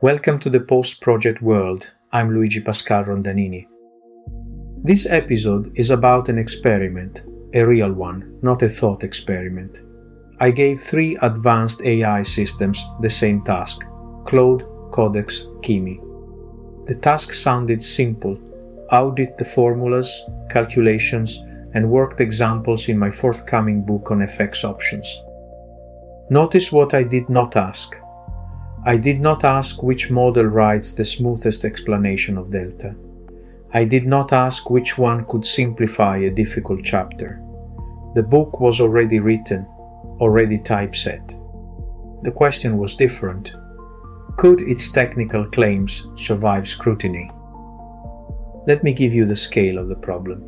Welcome to the post-project world. I'm Luigi Pascal Rondanini. This episode is about an experiment, a real one, not a thought experiment. I gave 3 advanced AI systems the same task: Claude, Codex, Kimi. The task sounded simple: audit the formulas, calculations, and worked examples in my forthcoming book on FX options. Notice what I did not ask. I did not ask which model writes the smoothest explanation of delta. I did not ask which one could simplify a difficult chapter. The book was already written, already typeset. The question was different. Could its technical claims survive scrutiny? Let me give you the scale of the problem.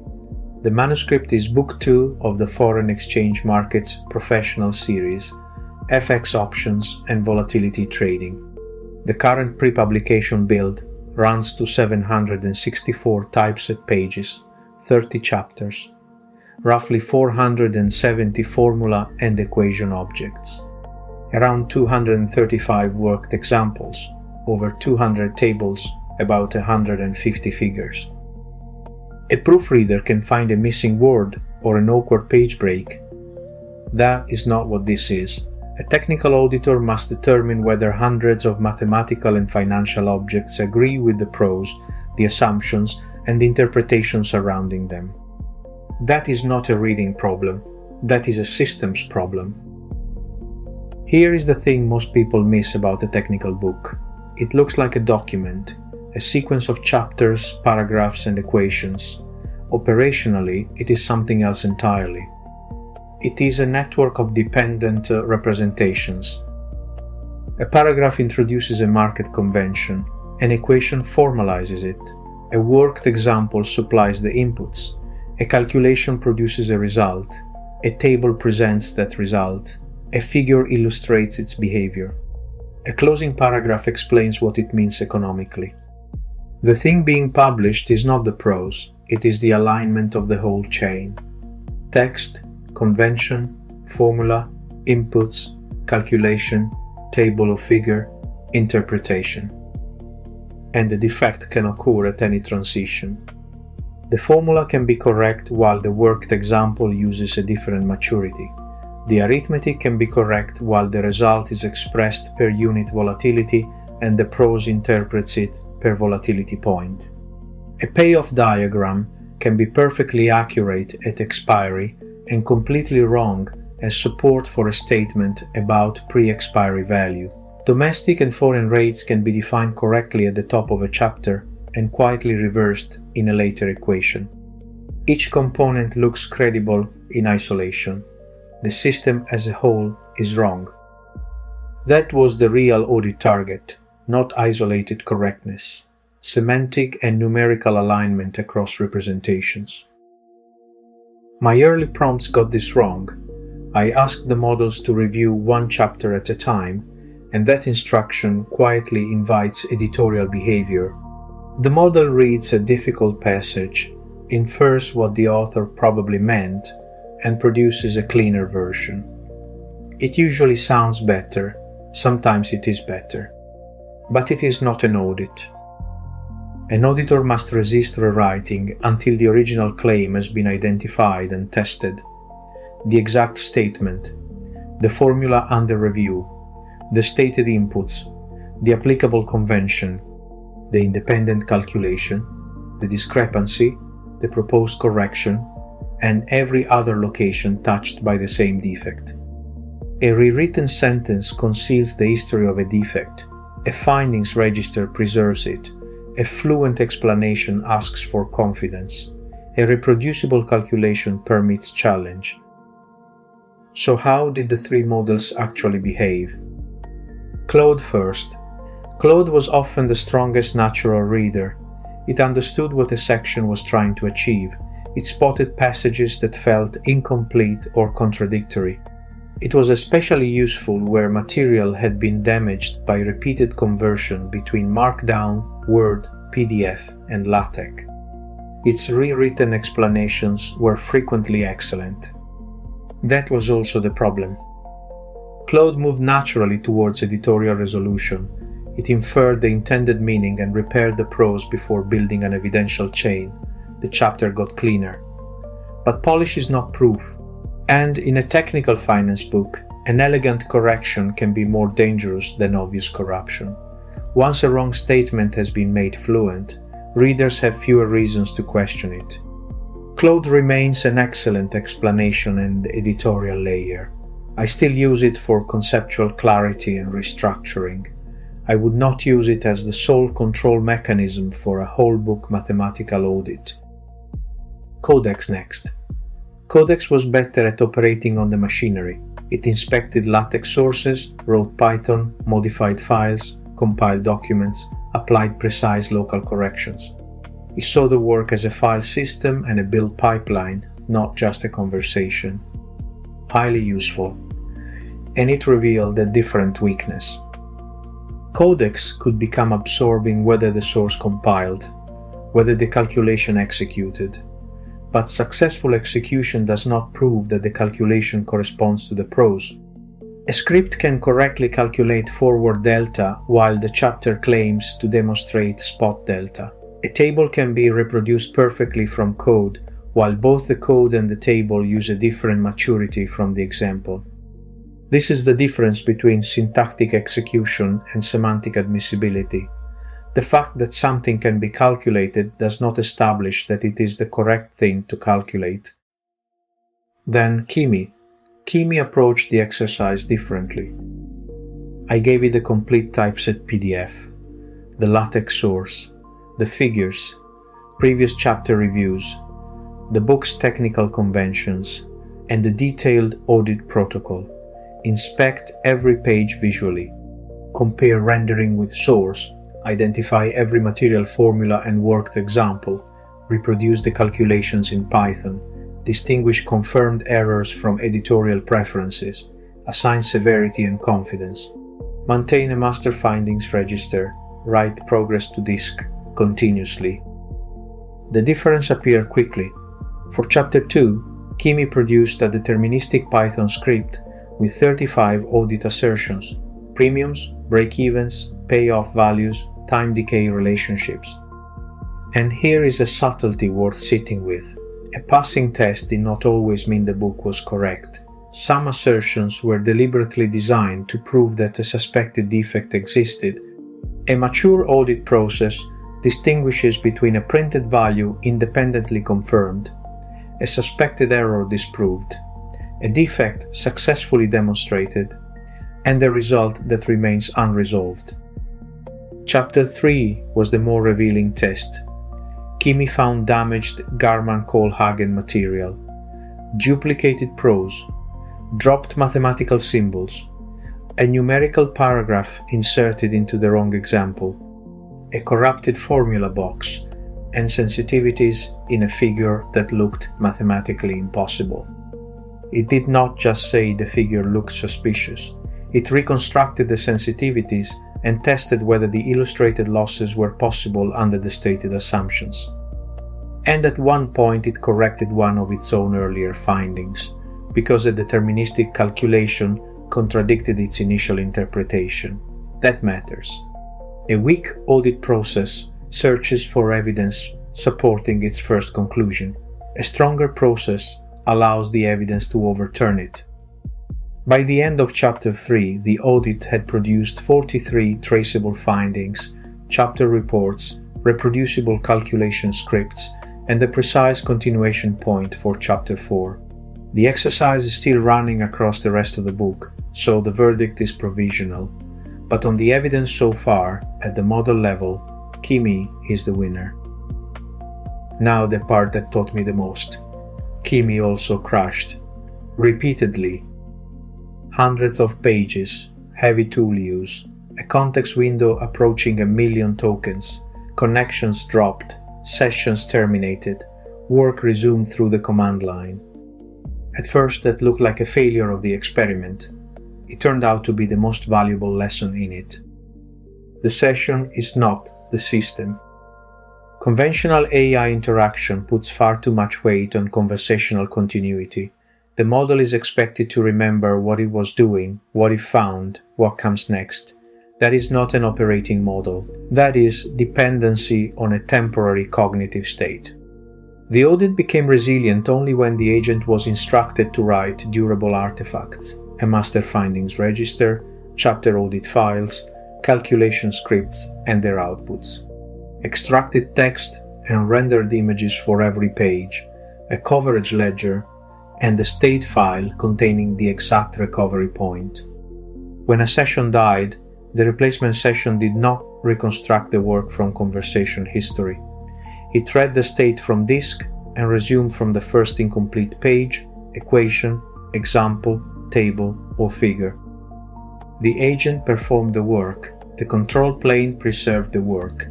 The manuscript is Book 2 of the Foreign Exchange Markets Professional Series, FX Options and Volatility Trading. The current pre-publication build runs to 764 typeset pages, 30 chapters, roughly 470 formula and equation objects, around 235 worked examples, over 200 tables, about 150 figures. A proofreader can find a missing word or an awkward page break. That is not what this is. A technical auditor must determine whether hundreds of mathematical and financial objects agree with the prose, the assumptions, and the interpretation surrounding them. That is not a reading problem. That is a systems problem. Here is the thing most people miss about a technical book. It looks like a document, a sequence of chapters, paragraphs, and equations. Operationally, it is something else entirely. It is a network of dependent representations. A paragraph introduces a market convention, an equation formalizes it, a worked example supplies the inputs, a calculation produces a result, a table presents that result, a figure illustrates its behavior. A closing paragraph explains what it means economically. The thing being published is not the prose, it is the alignment of the whole chain. Text, convention, formula, inputs, calculation, table or figure, interpretation. And the defect can occur at any transition. The formula can be correct while the worked example uses a different maturity. The arithmetic can be correct while the result is expressed per unit volatility and the prose interprets it per volatility point. A payoff diagram can be perfectly accurate at expiry and completely wrong as support for a statement about pre-expiry value. Domestic and foreign rates can be defined correctly at the top of a chapter and quietly reversed in a later equation. Each component looks credible in isolation. The system as a whole is wrong. That was the real audit target, not isolated correctness, semantic and numerical alignment across representations. My early prompts got this wrong. I asked the models to review one chapter at a time, and that instruction quietly invites editorial behavior. The model reads a difficult passage, infers what the author probably meant, and produces a cleaner version. It usually sounds better, sometimes it is better, but it is not an audit. An auditor must resist rewriting until the original claim has been identified and tested. The exact statement, the formula under review, the stated inputs, the applicable convention, the independent calculation, the discrepancy, the proposed correction, and every other location touched by the same defect. A rewritten sentence conceals the history of a defect. A findings register preserves it. A fluent explanation asks for confidence. A reproducible calculation permits challenge. So how did the 3 models actually behave? Claude first. Claude was often the strongest natural reader. It understood what a section was trying to achieve. It spotted passages that felt incomplete or contradictory. It was especially useful where material had been damaged by repeated conversion between Markdown, Word, PDF, and LaTeX. Its rewritten explanations were frequently excellent. That was also the problem. Claude moved naturally towards editorial resolution. It inferred the intended meaning and repaired the prose before building an evidential chain. The chapter got cleaner. But polish is not proof. And in a technical finance book, an elegant correction can be more dangerous than obvious corruption. Once a wrong statement has been made fluent, readers have fewer reasons to question it. Claude remains an excellent explanation and editorial layer. I still use it for conceptual clarity and restructuring. I would not use it as the sole control mechanism for a whole book mathematical audit. Codex next. Codex was better at operating on the machinery. It inspected LaTeX sources, wrote Python, modified files, compiled documents, applied precise local corrections. It saw the work as a file system and a build pipeline, not just a conversation. Highly useful. And it revealed a different weakness. Codex could become absorbing whether the source compiled, whether the calculation executed. But successful execution does not prove that the calculation corresponds to the prose. A script can correctly calculate forward delta while the chapter claims to demonstrate spot delta. A table can be reproduced perfectly from code, while both the code and the table use a different maturity from the example. This is the difference between syntactic execution and semantic admissibility. The fact that something can be calculated does not establish that it is the correct thing to calculate. Then Kimi. Kimi approached the exercise differently. I gave it the complete typeset PDF, the LaTeX source, the figures, previous chapter reviews, the book's technical conventions, and the detailed audit protocol. Inspect every page visually. Compare rendering with source. Identify every material formula and worked example. Reproduce the calculations in Python. Distinguish confirmed errors from editorial preferences. Assign severity and confidence. Maintain a master findings register. Write progress to disk continuously. The difference appeared quickly. For Chapter 2, Kimi produced a deterministic Python script with 35 audit assertions, premiums, break-evens, payoff values, time decay relationships. And here is a subtlety worth sitting with. A passing test did not always mean the book was correct. Some assertions were deliberately designed to prove that a suspected defect existed. A mature audit process distinguishes between a printed value independently confirmed, a suspected error disproved, a defect successfully demonstrated, and a result that remains unresolved. Chapter 3 was the more revealing test. Kimi found damaged Garman-Kohlhagen material, duplicated prose, dropped mathematical symbols, a numerical paragraph inserted into the wrong example, a corrupted formula box, and sensitivities in a figure that looked mathematically impossible. It did not just say the figure looked suspicious. It reconstructed the sensitivities and tested whether the illustrated losses were possible under the stated assumptions. And at one point it corrected one of its own earlier findings, because a deterministic calculation contradicted its initial interpretation. That matters. A weak audit process searches for evidence supporting its first conclusion. A stronger process allows the evidence to overturn it. By the end of Chapter 3, the audit had produced 43 traceable findings, chapter reports, reproducible calculation scripts, and a precise continuation point for Chapter 4. The exercise is still running across the rest of the book, so the verdict is provisional. But on the evidence so far, at the model level, Kimi is the winner. Now the part that taught me the most. Kimi also crashed. Repeatedly. Hundreds of pages, heavy tool use, a context window approaching 1 million tokens, connections dropped, sessions terminated, work resumed through the command line. At first that looked like a failure of the experiment. It turned out to be the most valuable lesson in it. The session is not the system. Conventional AI interaction puts far too much weight on conversational continuity. The model is expected to remember what it was doing, what it found, what comes next. That is not an operating model. That is dependency on a temporary cognitive state. The audit became resilient only when the agent was instructed to write durable artifacts, a master findings register, chapter audit files, calculation scripts, and their outputs, extracted text and rendered images for every page, a coverage ledger, and a state file containing the exact recovery point. When a session died, the replacement session did not reconstruct the work from conversation history. It read the state from disk and resumed from the first incomplete page, equation, example, table, or figure. The agent performed the work. The control plane preserved the work.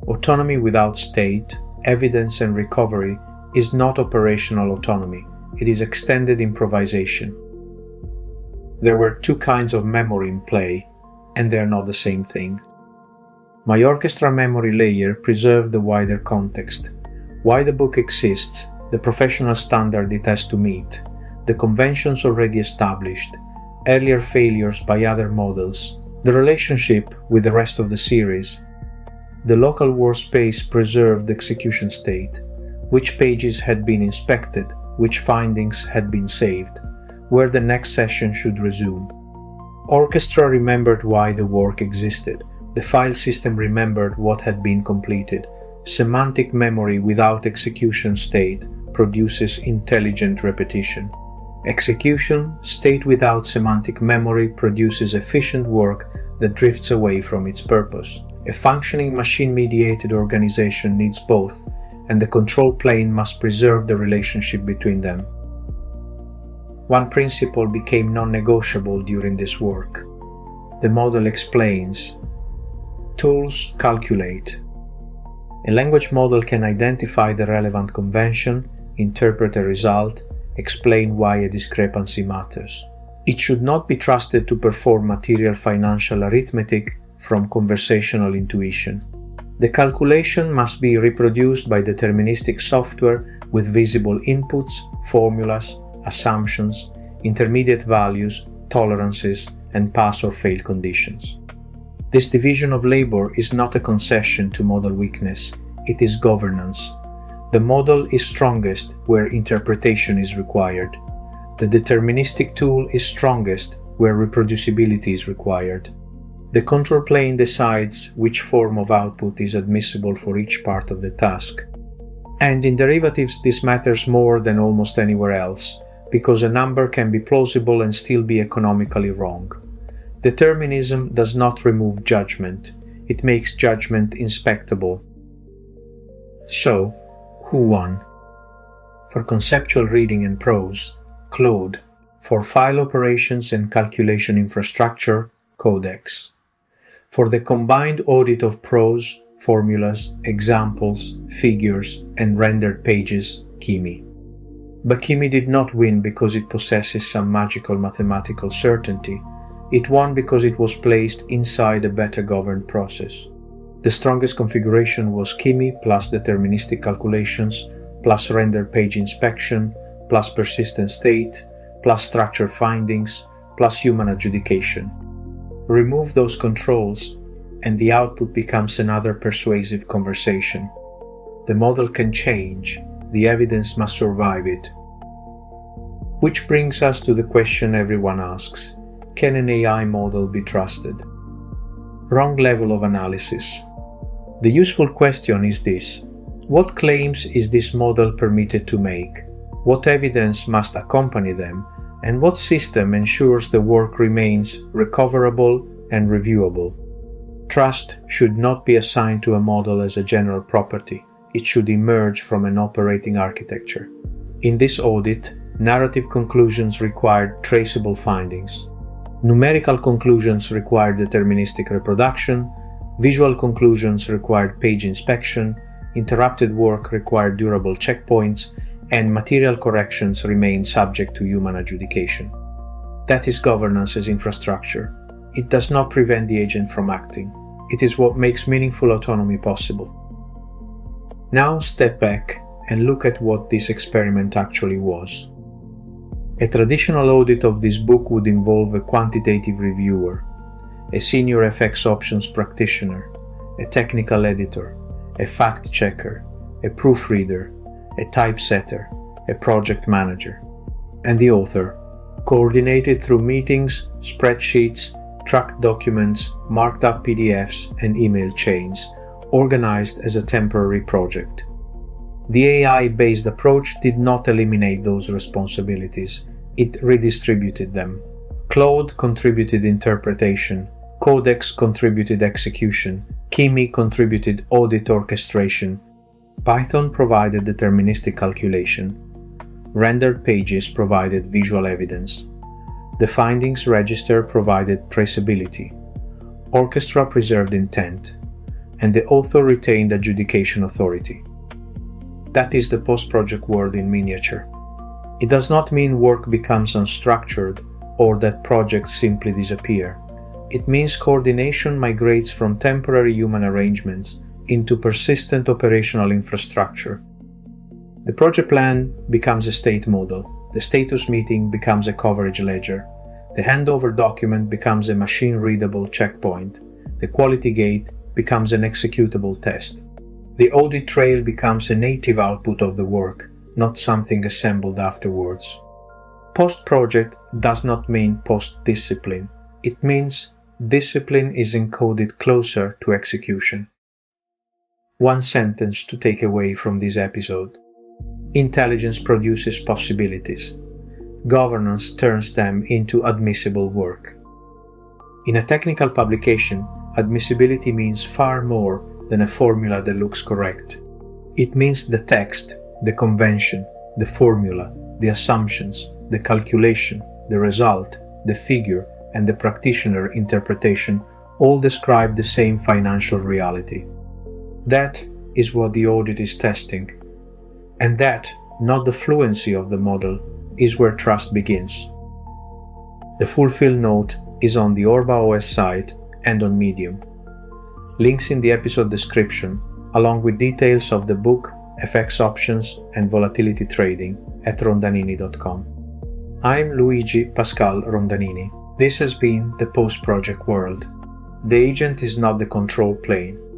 Autonomy without state, evidence, and recovery is not operational autonomy. It is extended improvisation. There were two kinds of memory in play, and they are not the same thing. My orchestra memory layer preserved the wider context, why the book exists, the professional standard it has to meet, the conventions already established, earlier failures by other models, the relationship with the rest of the series. The local workspace preserved the execution state, which pages had been inspected, which findings had been saved, where the next session should resume. Orchestra remembered why the work existed. The file system remembered what had been completed. Semantic memory without execution state produces intelligent repetition. Execution state without semantic memory produces efficient work that drifts away from its purpose. A functioning machine-mediated organization needs both, and the control plane must preserve the relationship between them. One principle became non-negotiable during this work. The model explains. Tools calculate. A language model can identify the relevant convention, interpret a result, explain why a discrepancy matters. It should not be trusted to perform material financial arithmetic from conversational intuition. The calculation must be reproduced by deterministic software with visible inputs, formulas, assumptions, intermediate values, tolerances, and pass or fail conditions. This division of labor is not a concession to model weakness, it is governance. The model is strongest where interpretation is required. The deterministic tool is strongest where reproducibility is required. The control plane decides which form of output is admissible for each part of the task. And in derivatives this matters more than almost anywhere else, because a number can be plausible and still be economically wrong. Determinism does not remove judgment, it makes judgment inspectable. So, who won? For conceptual reading and prose, Claude. For file operations and calculation infrastructure, Codex. For the combined audit of prose, formulas, examples, figures, and rendered pages, Kimi. But Kimi did not win because it possesses some magical mathematical certainty. It won because it was placed inside a better governed process. The strongest configuration was Kimi plus deterministic calculations, plus rendered page inspection, plus persistent state, plus structure findings, plus human adjudication. Remove those controls, and the output becomes another persuasive conversation. The model can change, the evidence must survive it. Which brings us to the question everyone asks: can an AI model be trusted? Wrong level of analysis. The useful question is this: what claims is this model permitted to make? What evidence must accompany them? And what system ensures the work remains recoverable and reviewable? Trust should not be assigned to a model as a general property. It should emerge from an operating architecture. In this audit, narrative conclusions required traceable findings. Numerical conclusions required deterministic reproduction. Visual conclusions required page inspection. Interrupted work required durable checkpoints, and material corrections remain subject to human adjudication. That is governance as infrastructure. It does not prevent the agent from acting. It is what makes meaningful autonomy possible. Now step back and look at what this experiment actually was. A traditional audit of this book would involve a quantitative reviewer. a senior FX options practitioner, a technical editor, a fact checker, a proofreader, a typesetter, a project manager, and the author, coordinated through meetings, spreadsheets, tracked documents, marked up PDFs, and email chains, organized as a temporary project. The AI-based approach did not eliminate those responsibilities, it redistributed them. Claude contributed interpretation, Codex contributed execution, Kimi contributed audit orchestration, Python provided deterministic calculation, rendered pages provided visual evidence, the findings register provided traceability, Orchestra preserved intent, and the author retained adjudication authority. That is the post-project world in miniature. It does not mean work becomes unstructured or that projects simply disappear. It means coordination migrates from temporary human arrangements into persistent operational infrastructure. The project plan becomes a state model, the status meeting becomes a coverage ledger, the handover document becomes a machine-readable checkpoint, the quality gate becomes an executable test. The audit trail becomes a native output of the work, not something assembled afterwards. Post-project does not mean post-discipline. It means discipline is encoded closer to execution. One sentence to take away from this episode. Intelligence produces possibilities. Governance turns them into admissible work. In a technical publication, admissibility means far more than a formula that looks correct. It means the text, the convention, the formula, the assumptions, the calculation, the result, the figure, and the practitioner interpretation all describe the same financial reality. That is what the audit is testing. And that, not the fluency of the model, is where trust begins. The fulfill note is on the Orba OS site and on Medium. Links in the episode description, along with details of the book, FX options, and volatility trading at rondanini.com. I'm Luigi Pascal Rondanini. This has been the post-project world. The agent is not the control plane.